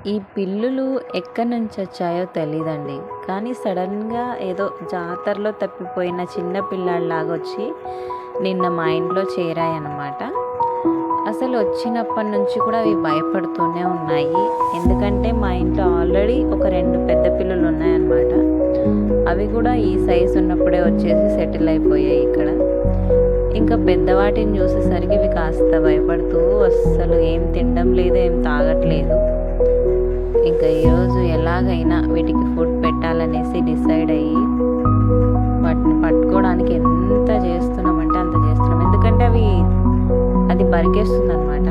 ఈ పిల్లులు ఎక్కడి నుంచి వచ్చాయో తెలీదండి. కానీ సడన్‌గా ఏదో జాతరలో తప్పిపోయిన చిన్న పిల్లాడిలాగా వచ్చి నిన్న మా ఇంట్లో చేరాయన్నమాట. అసలు వచ్చినప్పటి నుంచి కూడా అవి భయపడుతూనే ఉన్నాయి. ఎందుకంటే మా ఇంట్లో ఆల్రెడీ ఒక 2 పెద్ద పిల్లులు ఉన్నాయన్నమాట. అవి కూడా ఈ సైజు ఉన్నప్పుడే వచ్చేసి సెటిల్ అయిపోయాయి ఇక్కడ. ఇంకా పెద్దవాటిని చూసేసరికి ఇవి కాస్త భయపడుతూ అస్సలు ఏం తినడం లేదు, ఏం తాగట్లేదు. ఇంకా ఈరోజు ఎలాగైనా వీటికి ఫుడ్ పెట్టాలనేసి డిసైడ్ అయ్యి వాటిని పట్టుకోవడానికి ఎంత చేస్తున్నామంటే అంత చేస్తున్నాం. ఎందుకంటే అది బరికేస్తుంది అనమాట,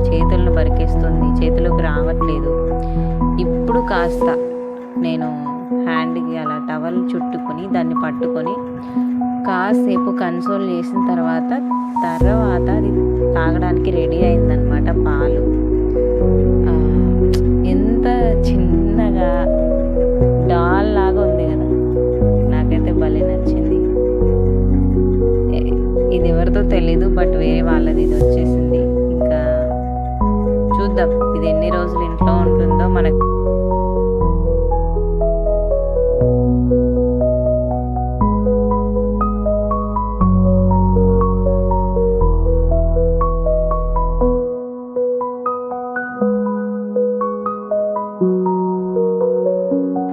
చేతులను బరికేస్తుంది, చేతులకు రావట్లేదు. ఇప్పుడు కాస్త నేను హ్యాండ్కి అలా టవల్ చుట్టుకొని దాన్ని పట్టుకొని కాసేపు కన్సోల్ చేసిన తర్వాత అది తాగడానికి రెడీ అయిందనమాట పాలు. ఎంత చిన్నగా డాల్ లాగా ఉంది కదా, నాకైతే భలే నచ్చింది. ఇది ఎవరితో తెలీదు, బట్ వేరే వాళ్ళది ఇది వచ్చేసింది. ఇంకా చూద్దాం ఇది ఎన్ని రోజులు ఇంట్లో ఉంటుందో మనకు.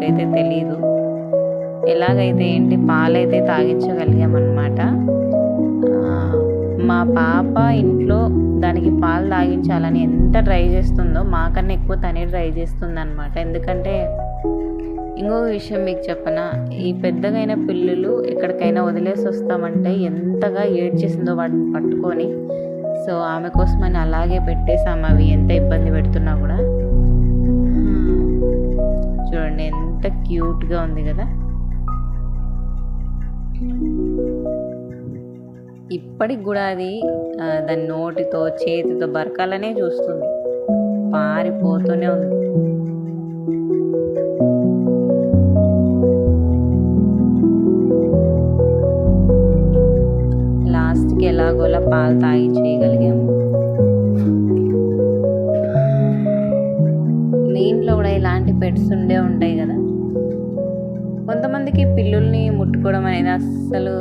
అయితే తెలీదు. ఎలాగైతే ఏంటి పాలైతే తాగించగలిగామన్నమాట. మా పాప ఇంట్లో దానికి పాలు తాగించాలని ఎంత ట్రై చేస్తుందో మాకన్నా ఎక్కువ తనే ట్రై చేస్తుంది అనమాట. ఎందుకంటే ఇంకొక విషయం మీకు చెప్పనా, ఈ పెద్దగైన పిల్లులు ఎక్కడికైనా వదిలేసి వస్తామంటే ఎంతగా ఏడ్చేసిందో వాటిని పట్టుకొని. సో ఆమె కోసమని అలాగే పెట్టేసాము, అవి ఎంత ఇబ్బంది పెడుతున్నా కూడా. చూడండి ఎంత క్యూట్గా ఉంది కదా. ఇప్పటికి కూడా అది దాని నోటితో చేతితో బరకాలనే చూస్తుంది, పారిపోతూనే ఉంది. లాస్ట్కి ఎలాగోలా పాలు తాగి చేయగలిగాము. మీ ఇంట్లో కూడా ఇలాంటి పెట్స్ ఉండే ఉంటాయి కదా. కొంతమందికి పిల్లుల్ని ముట్టుకోవడం అనేది అస్సలు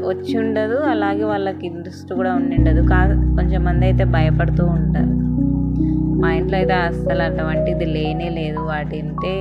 వచ్చి ఉండదు, అలాగే వాళ్ళకి ఇంట్రెస్ట్ కూడా ఉండదు. కొంచెం మంది అయితే భయపడుతూ ఉంటారు. మా ఇంట్లో అయితే అస్సలు అటువంటిది లేనే లేదు. వాటింటే